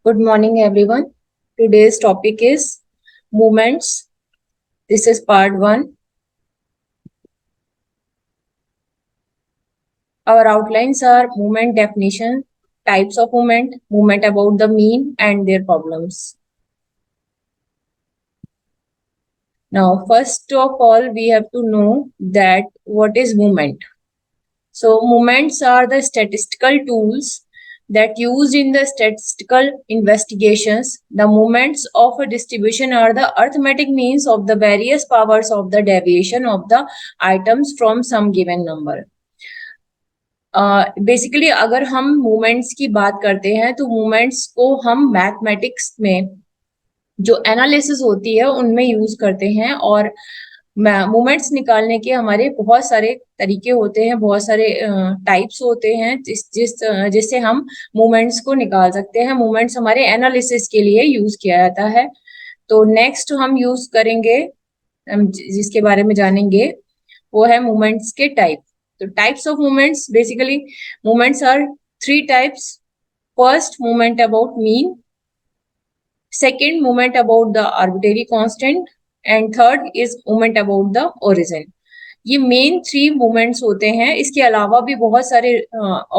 Good morning, everyone. Today's topic is movements. This is part 1. Our outlines are movement definition, types of movement, movement about the mean, and their problems. Now, first of all, we have to know that what is movement. So, movements are the statistical tools that used in the statistical investigations. The moments of a distribution are the arithmetic means of the various powers of the deviation of the items from some given number. Basically अगर हम movements की बात करते हैं तो movements को हम mathematics में जो एनालिसिस होती है उनमें यूज करते हैं और मूवमेंट्स निकालने के हमारे बहुत सारे तरीके होते हैं, बहुत सारे टाइप्स होते हैं जिससे हम मूवमेंट्स को निकाल सकते हैं. मूवमेंट्स हमारे एनालिसिस के लिए यूज किया जाता है. तो नेक्स्ट हम यूज करेंगे, जिसके बारे में जानेंगे वो है मूवमेंट्स के टाइप. तो types of movements, basically movements are 3 types. First, movement about mean. Second, movement about the arbitrary constant, and third is movement about the origin. ये मेन 3 मूवमेंट्स होते हैं. इसके अलावा भी बहुत सारे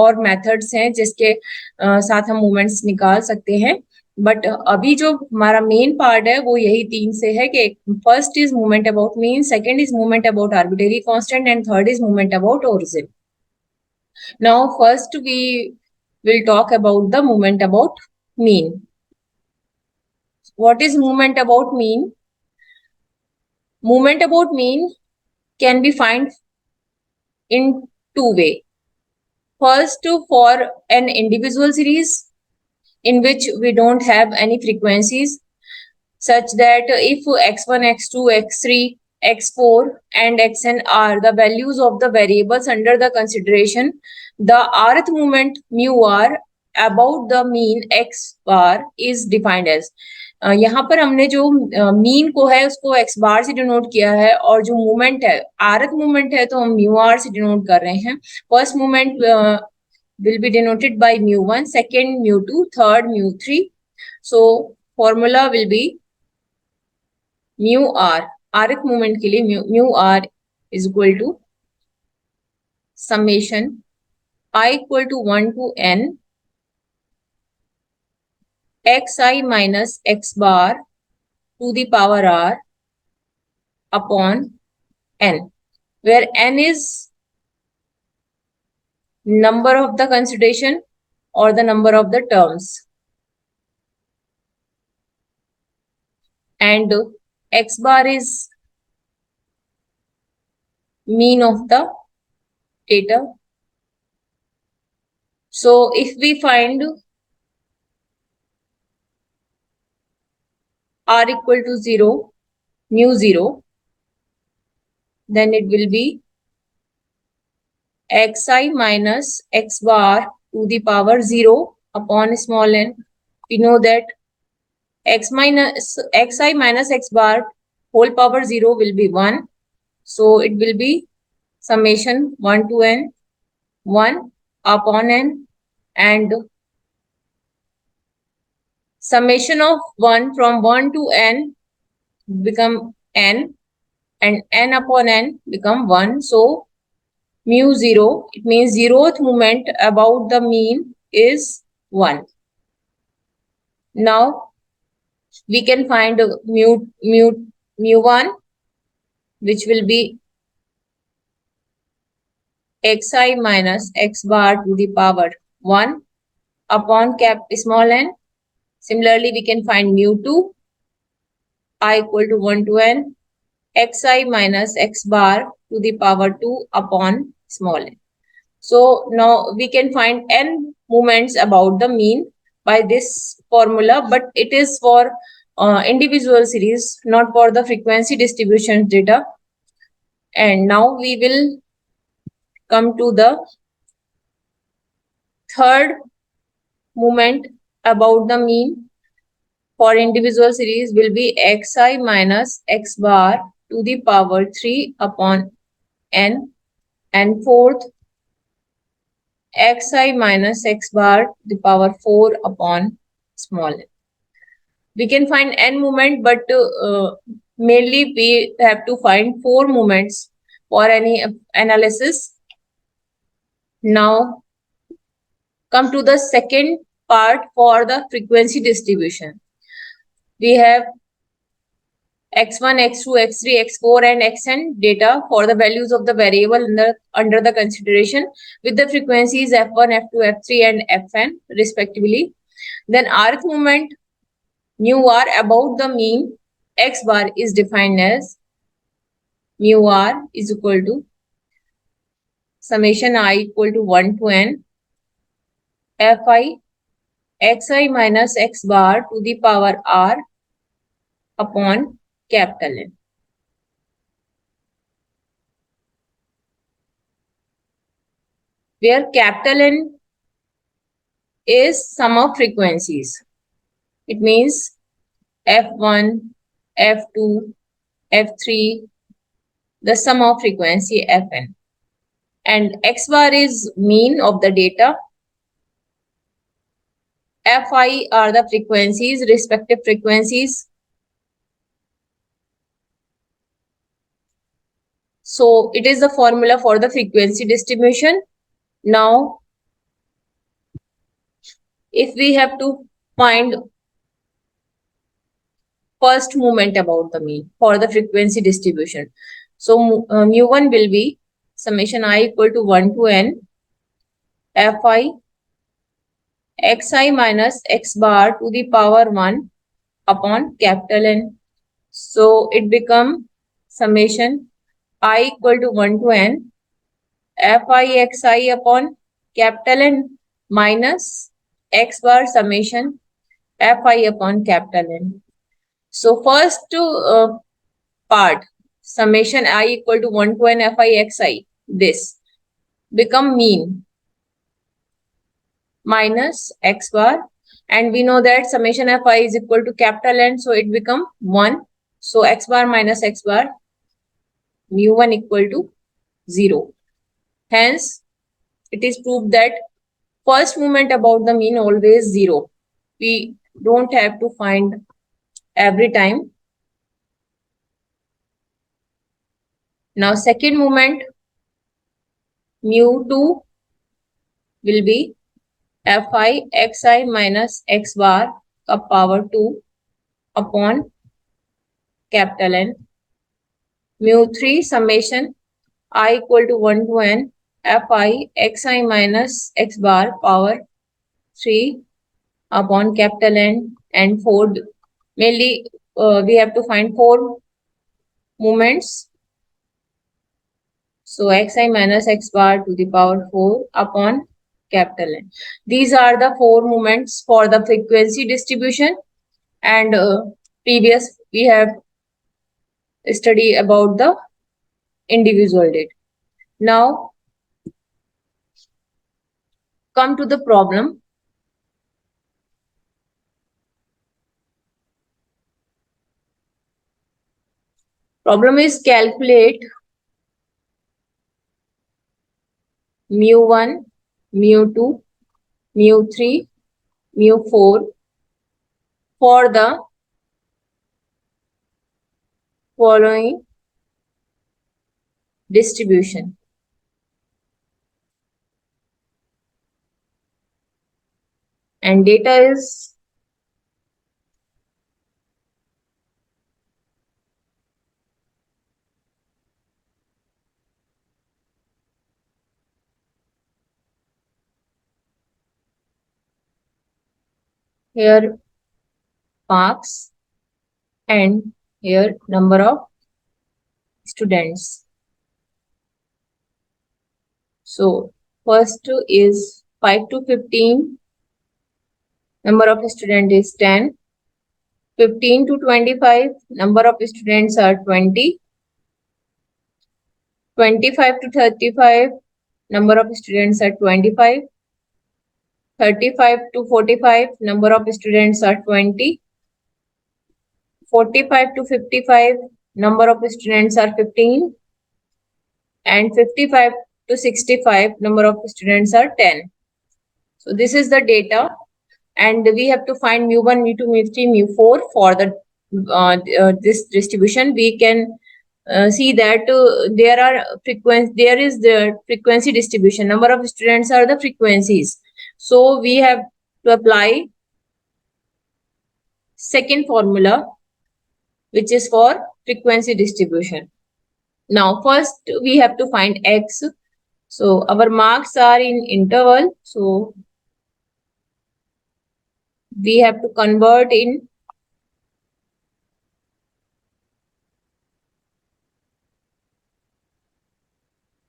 और मेथड्स हैं जिसके साथ हम मूवमेंट्स निकाल सकते हैं, बट अभी जो हमारा मेन पार्ट है वो यही 3 से है कि first is movement about mean, second is movement about arbitrary constant, and third is movement about origin. Now first we will talk about the movement about mean. What is movement about mean? Movement about mean can be found in 2 ways. First, for an individual series in which we don't have any frequencies, such that if x1, x2, x3, x4 and xn are the values of the variables under the consideration, the rth movement mu r about the mean x bar is defined as. यहाँ पर हमने जो mean को है उसको x बार से denote किया है, और जो मूवमेंट है आरथ मूवमेंट है तो हम म्यू आर से डिनोट कर रहे हैं. First movement will be denoted by mu1, second mu2, third mu3. So formula will be mu r. rth movement के लिए mu r is equal to summation I equal to 1 to n xi minus x bar to the power r upon n, where n is number of the consideration or the number of the terms, and x bar is mean of the data. So if we find r equal to 0, mu 0, then it will be xi minus x bar to the power 0 upon small n. We know that xi minus x bar whole power 0 will be 1. So it will be summation 1 to n, 1 upon n, and summation of 1 from 1 to n become n, and n upon n become 1. So mu 0, it means 0th movement about the mean is 1. Now we can find mu1, which will be xi minus x bar to the power 1 upon small n. Similarly, we can find mu2, I equal to 1 to n, xi minus x bar to the power 2 upon small n. So now we can find n movements about the mean by this formula, but it is for individual series, not for the frequency distribution data. And now we will come to the third movement about the mean for individual series will be xi minus x bar to the power 3 upon n, and fourth xi minus x bar to the power 4 upon small n. We can find n moment, but mainly we have to find 4 moments for any analysis. Now come to the second part for the frequency distribution. We have x1, x2, x3, x4 and xn data for the values of the variable under the consideration with the frequencies f1, f2, f3 and fn respectively. Then rth moment mu r about the mean x bar is defined as mu r is equal to summation I equal to 1 to n fi xi minus x bar to the power r upon capital N. Where capital N is sum of frequencies. It means f1, f2, f3, the sum of frequency fn. And x bar is mean of the data. Fi are the frequencies, respective frequencies. So it is the formula for the frequency distribution. Now, if we have to find first moment about the mean for the frequency distribution, so mu1 will be summation I equal to 1 to n fi xi minus x bar to the power 1 upon capital N. So it become summation I equal to 1 to n fi xi upon capital N minus x bar summation fi upon capital N. So first part summation I equal to 1 to n fi xi, this become mean minus x bar, and we know that summation fi is equal to capital N, so it become 1. So x bar minus x bar mu1 equal to 0. Hence it is proved that first moment about the mean always 0. We don't have to find every time. Now second moment mu2 will be fi xi minus x bar ka power 2 upon capital N. Mu3 summation I equal to 1 to n fi xi minus x bar power 3 upon capital N, and 4. Mainly we have to find 4 moments. So xi minus x bar to the power 4 upon capital N. These are the 4 moments for the frequency distribution, and previous we have studied about the individual data. Now come to the problem. Problem is calculate mu1, mu2, mu3, mu4 for the following distribution. And data is here marks and here number of students. So first is 5 to 15, number of students is 10. 15 to 25, number of students are 20. 25 to 35, number of students are 25. 35 to 45, number of students are 20. 45 to 55, number of students are 15. And 55 to 65, number of students are 10. So this is the data and we have to find mu1, mu2, mu3, mu4 for the this distribution. We can see that there is the frequency distribution. Number of students are the frequencies. So we have to apply second formula, which is for frequency distribution. Now first we have to find x. So our marks are in interval, so we have to convert in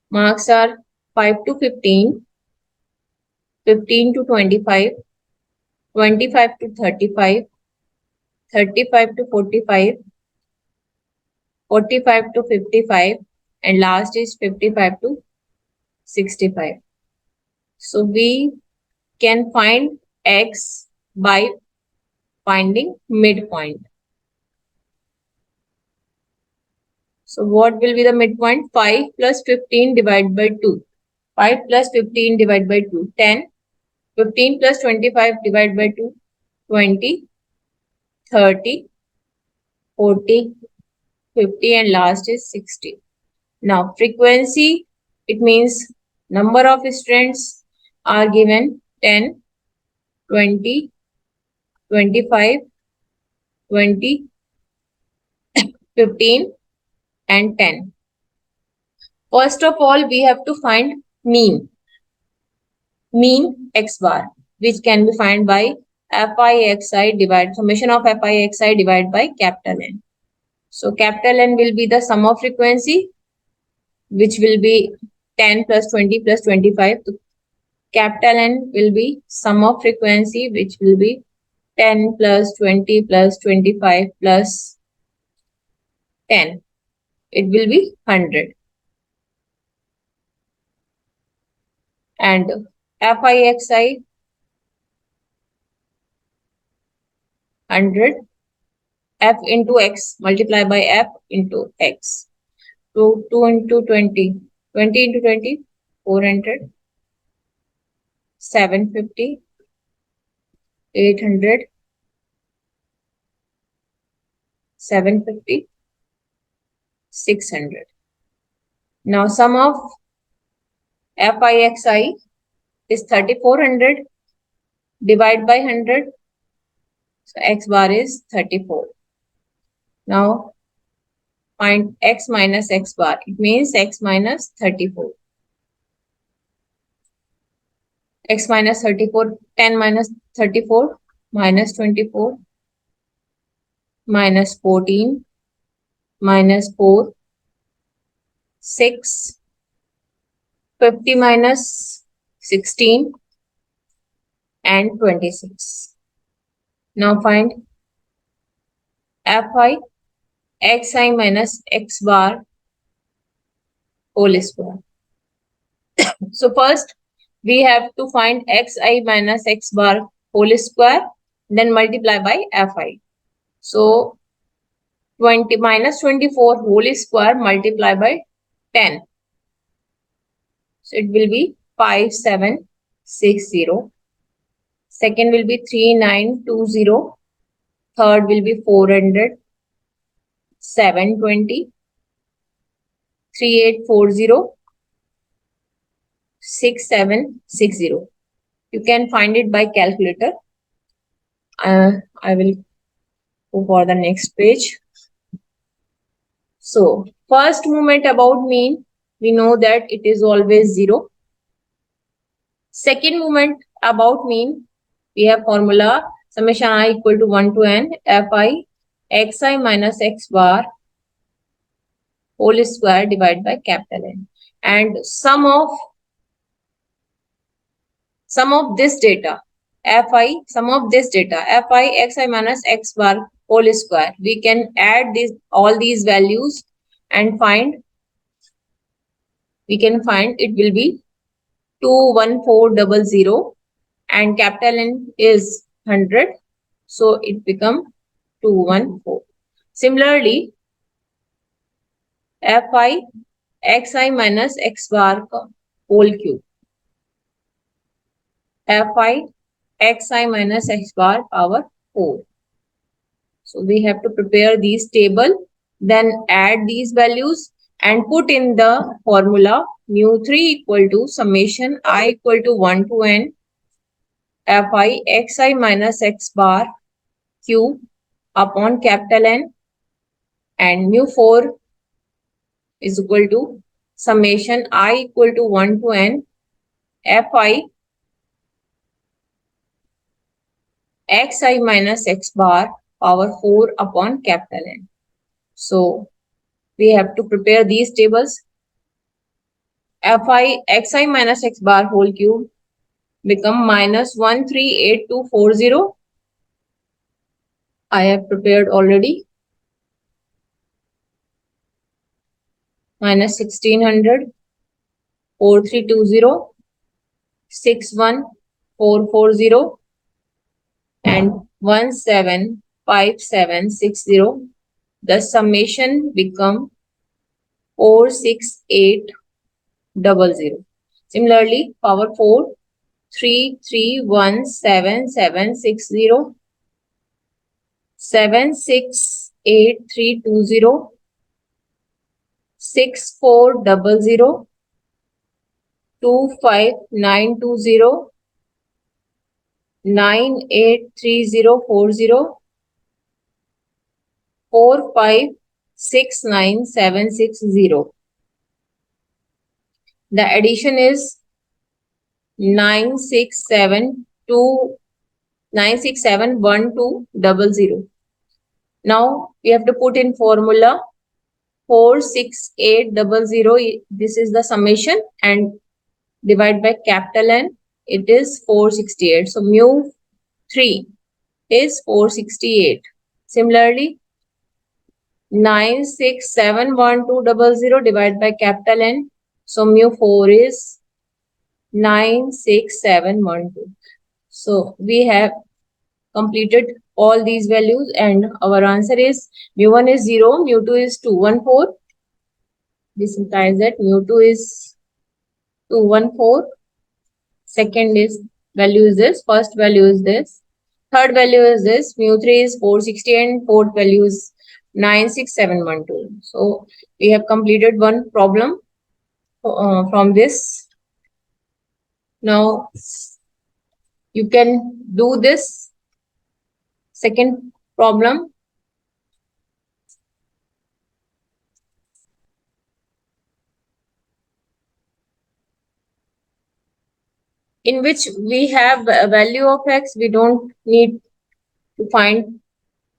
marks are 5 to 15, 15 to 25, 25 to 35, 35 to 45, 45 to 55, and last is 55 to 65. So we can find x by finding midpoint. So what will be the midpoint? 5 plus 15 divided by 2. 5 plus 15 divided by 2, 10. 15 plus 25 divided by 2, 20. 30, 40, 50, and last is 60. Now frequency, it means number of students are given 10, 20, 25, 20, 15, and 10. First of all, we have to find mean x bar, which can be found by summation of fi divided by capital N. So capital N will be the sum of frequency, which will be 10 plus 20 plus 25. So capital N will be sum of frequency, which will be 10 plus 20 plus 25 plus 10. It will be 100. And FIXI 100, F into X multiplied by F into X. So 2 into 20, 20 into 20, 400, 750, 800, 750, 600. Now sum of FIXI is 3400 divided by 100. So X bar is 34. Now find X minus X bar. It means X minus 34. X minus 34, 10 minus 34, minus 24, minus 14, minus 4, 6, 50 minus 16, and 26. Now find Fi xi minus x bar whole square. So first we have to find xi minus x bar whole square, then multiply by Fi. So 20 minus 24 whole square multiplied by 10. So it will be 5760. Second will be 3920. Third will be 400. 720. 3840. 6760. You can find it by calculator. I will go for the next page. So first movement about mean, we know that it is always 0. Second movement about mean, we have formula summation I equal to 1 to n fi xi minus x bar whole square divided by capital N, and sum of this data fi xi minus x bar whole square. We can add all these values and find it will be 21400, and capital N is 100, so it become 214. Similarly, fi xi minus x bar whole cube, fi xi minus x bar power 4. So we have to prepare these table, then add these values and put in the formula mu3 equal to summation I equal to 1 to n fi xi minus x bar cube upon capital N, and mu4 is equal to summation I equal to 1 to n fi xi minus x bar power 4 upon capital N. So we have to prepare these tables. Fi xi minus x bar whole cube become minus 138240. I have prepared already. Minus 1600, 4320, 61440 and 175760. The summation become 46800. Similarly, power 4, 331770, 768320, 6400, 25920, 983040, 4569760. The addition is 9671200. Now we have to put in formula 46800. This is the summation, and divide by capital N. It is 468. So mu 3 is 468. Similarly, 9671200 divided by capital N. So mu 4 is 96712. So we have completed all these values, and our answer is mu 1 is 0, mu 2 is 214. This implies that mu 2 is 214. Second is value is this, first value is this, third value is this, mu 3 is 460, and fourth value is 96712. So we have completed one problem from this. Now you can do this second problem. In which we have a value of x, we don't need to find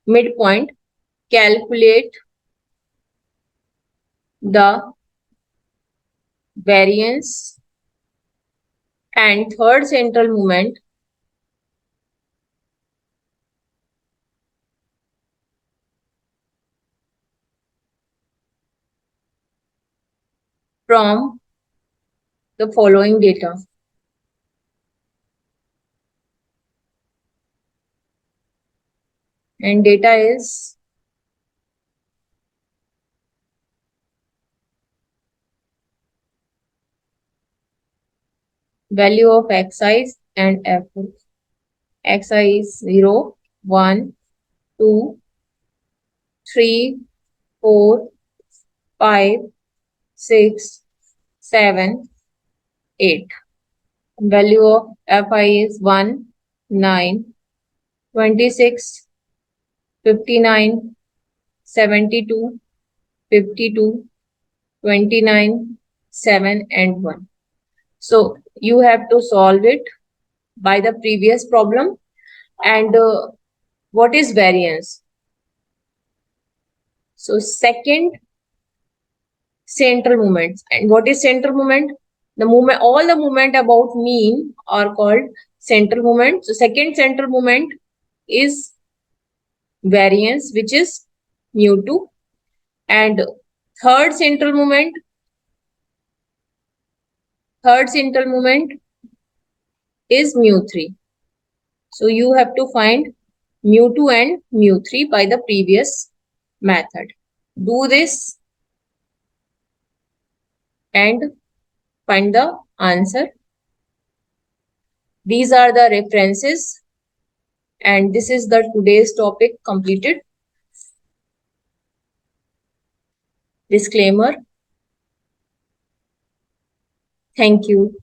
midpoint. Calculate the variance and third central moment from the following data. And data is value of xi and f. Xi is 0, 1, 2, 3, 4, 5, 6, 7, 8. Value of fi is 1, 9, 26, 59, 72, 52, 29, 7 and 1. So you have to solve it by the previous problem. And what is variance? So second central moments. And what is central moment? The moment, all the moment about mean are called central moment. So second central moment is variance, which is mu 2, and third central moment is mu 3. So you have to find mu 2 and mu 3 by the previous method. Do this and find the answer. These are the references, and this is the today's topic completed. Disclaimer. Thank you.